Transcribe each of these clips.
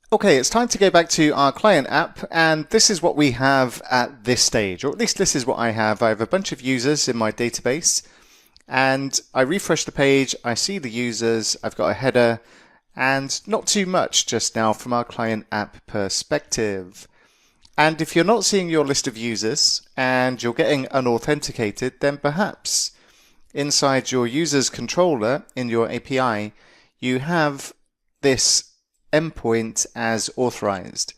Okay, it's time to go back to our client app, and this is what we have at this stage, or at least this is what I have. I have a bunch of users in my database, and I refresh the page, I see the users, I've got a header, and not too much just now from our client app perspective. And if you're not seeing your list of users and you're getting unauthenticated, then perhaps inside your users controller in your API, you have this endpoint as authorized.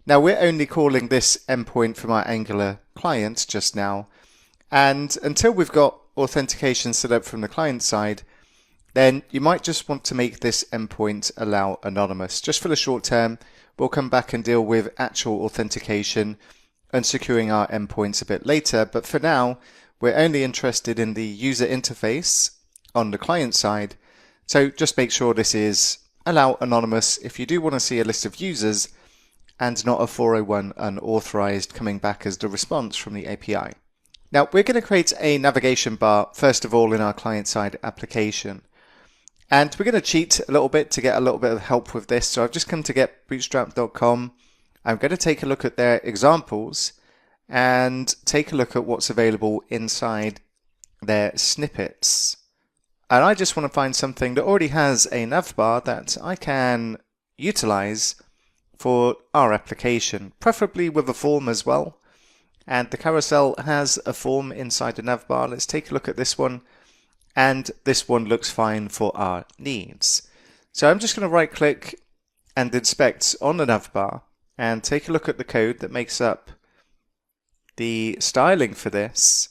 Now we're only calling this endpoint from our Angular client just now, and until we've got authentication set up from the client side, then you might just want to make this endpoint allow anonymous. Just for the short term, we'll come back and deal with actual authentication and securing our endpoints a bit later, but for now we're only interested in the user interface on the client side, so just make sure this is allow anonymous if you do want to see a list of users and not a 401 unauthorized coming back as the response from the API. Now we're going to create a navigation bar first of all in our client-side application, and we're going to cheat a little bit to get a little bit of help with this. So I've just come to getbootstrap.com. I'm going to take a look at their examples and take a look at what's available inside their snippets. And I just want to find something that already has a navbar that I can utilize for our application, preferably with a form as well. And the carousel has a form inside the navbar. Let's take a look at this one. And this one looks fine for our needs. So I'm just going to right click and inspect on the navbar and take a look at the code that makes up the styling for this.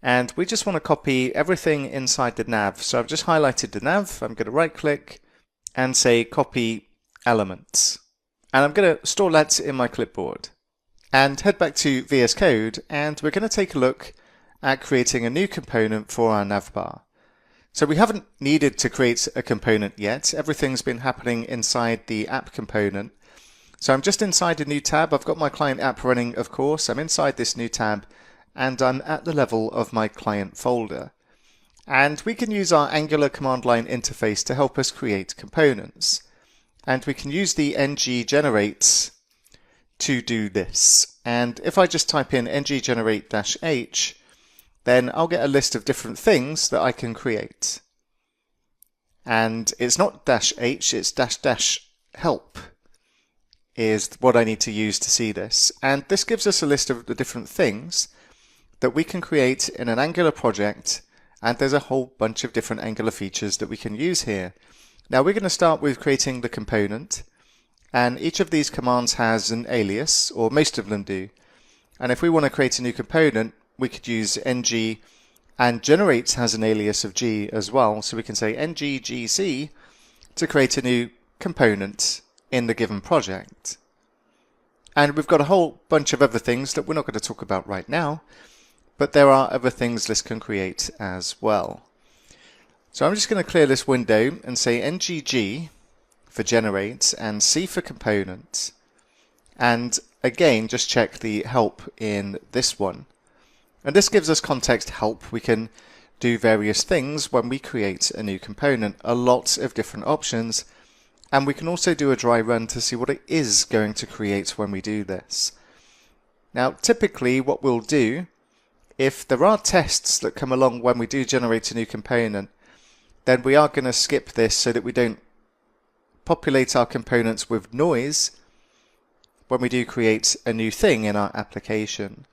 And we just want to copy everything inside the nav. So I've just highlighted the nav. I'm going to right click and say copy elements. And I'm going to store that in my clipboard. And head back to VS Code, and we're going to take a look at creating a new component for our navbar. So we haven't needed to create a component yet. Everything's been happening inside the app component. So I'm just inside a new tab. I've got my client app running, of course. I'm inside this new tab, and I'm at the level of my client folder. And we can use our Angular command line interface to help us create components. And we can use the ng-generate to do this. And if I just type in ng-generate-h, then I'll get a list of different things that I can create. And it's not -h, it's --help is what I need to use to see this. And this gives us a list of the different things that we can create in an Angular project, and there's a whole bunch of different Angular features that we can use here. Now we're going to start with creating the component, and each of these commands has an alias, or most of them do. And if we want to create a new component, we could use ng, and generate has an alias of g as well, so we can say ng-gc to create a new component in the given project. And we've got a whole bunch of other things that we're not going to talk about right now, but there are other things this can create as well. So I'm just going to clear this window and say ngg for generate and c for component. And again, just check the help in this one. And this gives us context help. We can do various things when we create a new component, a lot of different options. And we can also do a dry run to see what it is going to create when we do this. Now, typically what we'll do, if there are tests that come along when we do generate a new component, then we are going to skip this so that we don't populate our components with noise when we do create a new thing in our application.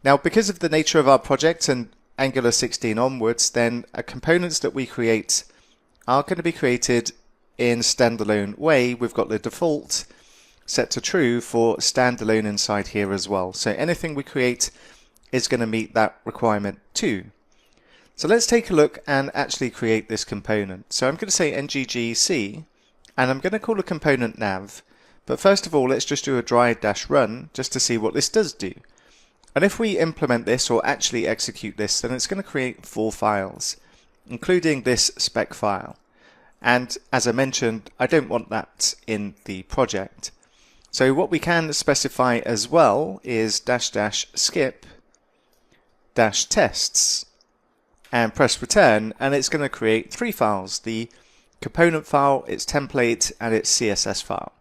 Now, because of the nature of our project and Angular 16 onwards, then components that we create are going to be created in standalone way. We've got the default set to true for standalone inside here as well. So anything we create is going to meet that requirement too. So let's take a look and actually create this component. So I'm going to say ng-gc, and I'm going to call a component nav. But first of all, let's just do a dry -run just to see what this does do. And if we implement this or actually execute this, then it's going to create 4 files, including this spec file. And as I mentioned, I don't want that in the project. So what we can specify as well is --skip -tests and press return, and it's going to create 3 files: the component file, its template, and its CSS file.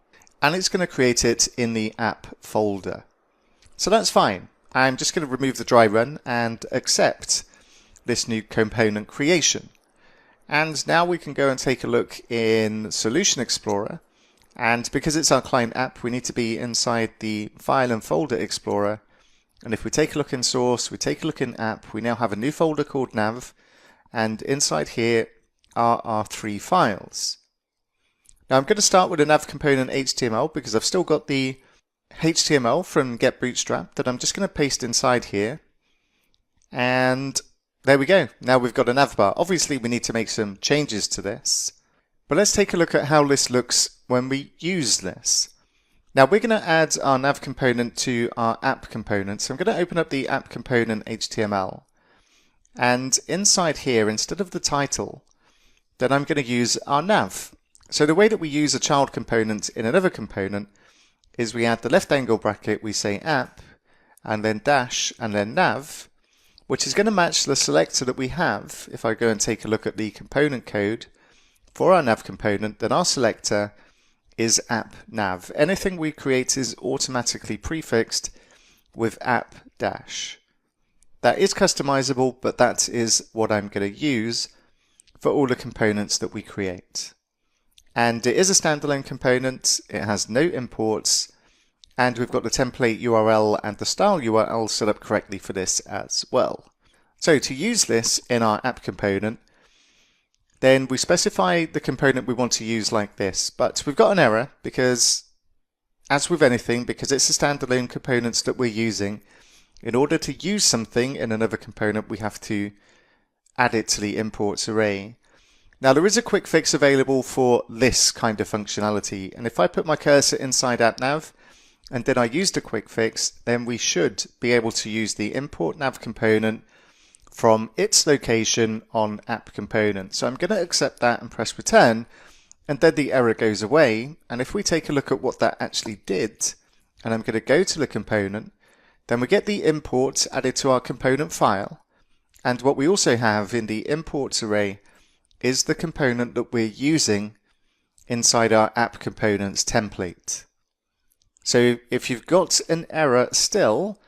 and it's going to create it in the app folder. So that's fine. I'm just going to remove the dry run and accept this new component creation. And now we can go and take a look in Solution Explorer. And because it's our client app, we need to be inside the File and Folder Explorer. And if we take a look in Source, we take a look in App, we now have a new folder called Nav. And inside here are our 3 files. Now I'm going to start with a nav component HTML because I've still got the HTML from Get Bootstrap that I'm just going to paste inside here. And there we go. Now we've got a navbar. Obviously we need to make some changes to this. But let's take a look at how this looks when we use this. Now we're going to add our nav component to our app component. So I'm going to open up the app component HTML. And inside here, instead of the title, then I'm going to use our nav. So the way that we use a child component in another component is we add the left angle bracket, we say app, and then dash, and then nav, which is going to match the selector that we have. If I go and take a look at the component code for our nav component, then our selector is app nav. Anything we create is automatically prefixed with app dash. That is customizable, but that is what I'm going to use for all the components that we create. And it is a standalone component, it has no imports, and we've got the template URL and the style URL set up correctly for this as well. So to use this in our app component, then we specify the component we want to use like this, but we've got an error because, as with anything, because it's a standalone components that we're using, in order to use something in another component, we have to add it to the imports array. Now there is a quick fix available for this kind of functionality, and if I put my cursor inside AppNav and then I use the quick fix, then we should be able to use the import nav component from its location on app component. So I'm going to accept that and press return, and then the error goes away. And if we take a look at what that actually did, and I'm going to go to the component, then we get the import added to our component file, and what we also have in the imports array is the component that we're using inside our app components template. So if you've got an error still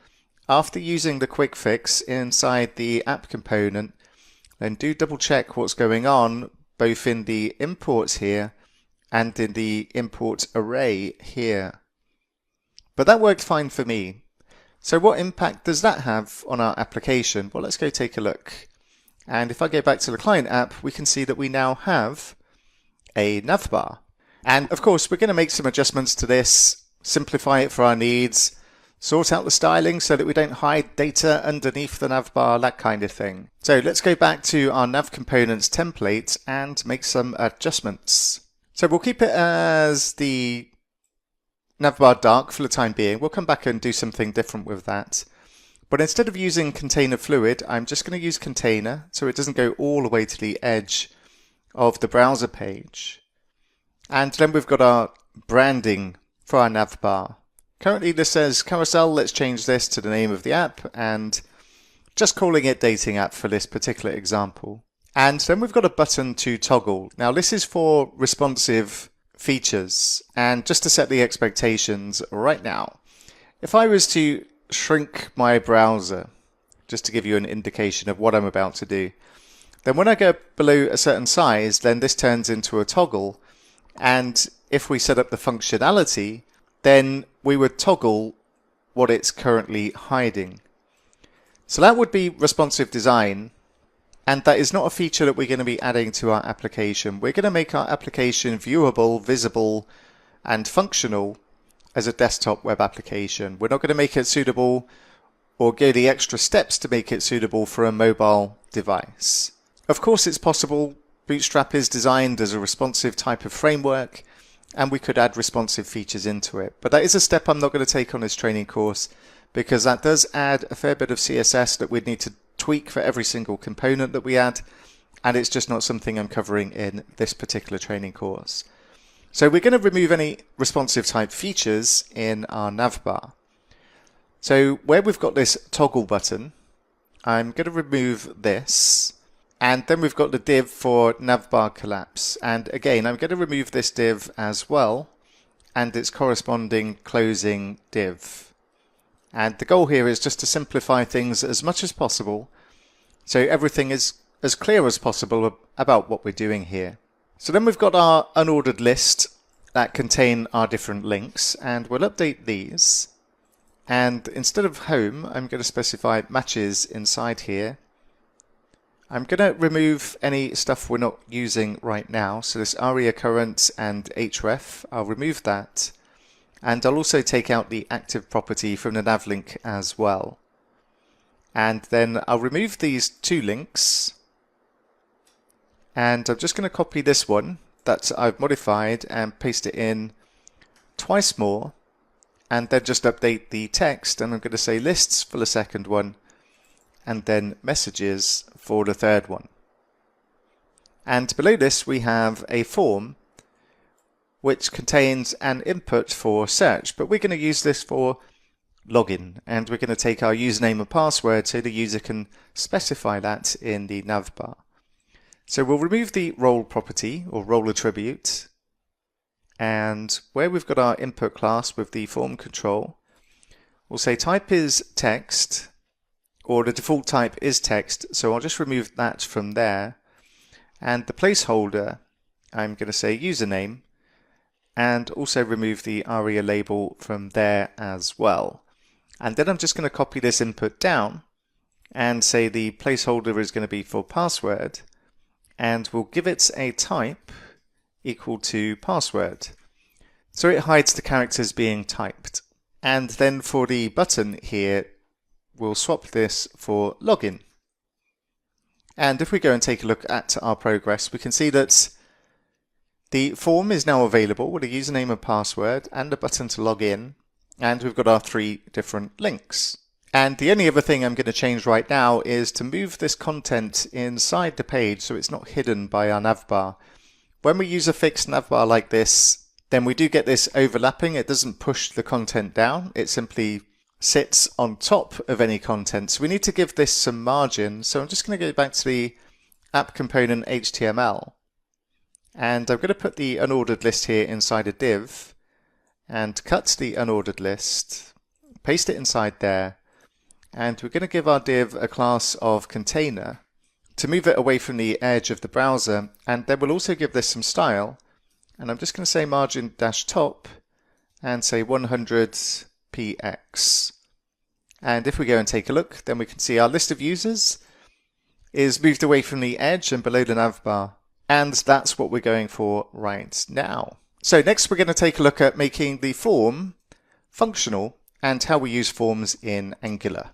after using the quick fix inside the app component, then do double check what's going on both in the imports here and in the import array here. But that worked fine for me. So what impact does that have on our application? Well, let's go take a look. And if I go back to the client app, we can see that we now have a navbar. And of course, we're going to make some adjustments to this, simplify it for our needs, sort out the styling so that we don't hide data underneath the navbar, that kind of thing. So let's go back to our nav components template and make some adjustments. So we'll keep it as the navbar dark for the time being. We'll come back and do something different with that. But instead of using container fluid, I'm just going to use container so it doesn't go all the way to the edge of the browser page. And then we've got our branding for our navbar. Currently this says carousel. Let's change this to the name of the app and just calling it dating app for this particular example. And then we've got a button to toggle. Now this is for responsive features, and just to set the expectations right now, if I was to shrink my browser, just to give you an indication of what I'm about to do, then when I go below a certain size, then this turns into a toggle, and if we set up the functionality, then we would toggle what it's currently hiding. So that would be responsive design, and that is not a feature that we're going to be adding to our application. We're going to make our application viewable, visible, and functional as a desktop web application. We're not going to make it suitable or go the extra steps to make it suitable for a mobile device. Of course, it's possible. Bootstrap is designed as a responsive type of framework, and we could add responsive features into it. But that is a step I'm not going to take on this training course, because that does add a fair bit of CSS that we'd need to tweak for every single component that we add, and it's just not something I'm covering in this particular training course. So we're going to remove any responsive type features in our navbar. So where we've got this toggle button, I'm going to remove this, and then we've got the div for navbar collapse, and again I'm going to remove this div as well, and its corresponding closing div. And the goal here is just to simplify things as much as possible so everything is as clear as possible about what we're doing here. So then we've got our unordered list that contain our different links, and we'll update these. And instead of home, I'm going to specify matches inside here. I'm going to remove any stuff we're not using right now. So this ARIA current and href, I'll remove that. And I'll also take out the active property from the nav link as well. And then I'll remove these two links. And I'm just going to copy this one that I've modified and paste it in twice more. And then just update the text, and I'm going to say lists for the second one, and then messages for the third one. And below this we have a form which contains an input for search, but we're going to use this for login, and we're going to take our username and password so the user can specify that in the navbar. So we'll remove the role property or role attribute. And where we've got our input class with the form control, we'll say type is text, or the default type is text, so I'll just remove that from there. And the placeholder, I'm going to say username, and also remove the ARIA label from there as well. And then I'm just going to copy this input down and say the placeholder is going to be for password, and we'll give it a type equal to password. So it hides the characters being typed. And then for the button here, we'll swap this for login. And if we go and take a look at our progress, we can see that the form is now available with a username and password and a button to log in. And we've got our 3 different links. And the only other thing I'm going to change right now is to move this content inside the page so it's not hidden by our navbar. When we use a fixed navbar like this, then we do get this overlapping. It doesn't push the content down. It simply sits on top of any content. So we need to give this some margin. So I'm just going to go back to the app component HTML. And I'm going to put the unordered list here inside a div and cut the unordered list, paste it inside there. And we're going to give our div a class of container to move it away from the edge of the browser, and then we'll also give this some style, and I'm just going to say margin-top and say 100px. And if we go and take a look, then we can see our list of users is moved away from the edge and below the navbar, and that's what we're going for right now. So next we're going to take a look at making the form functional and how we use forms in Angular.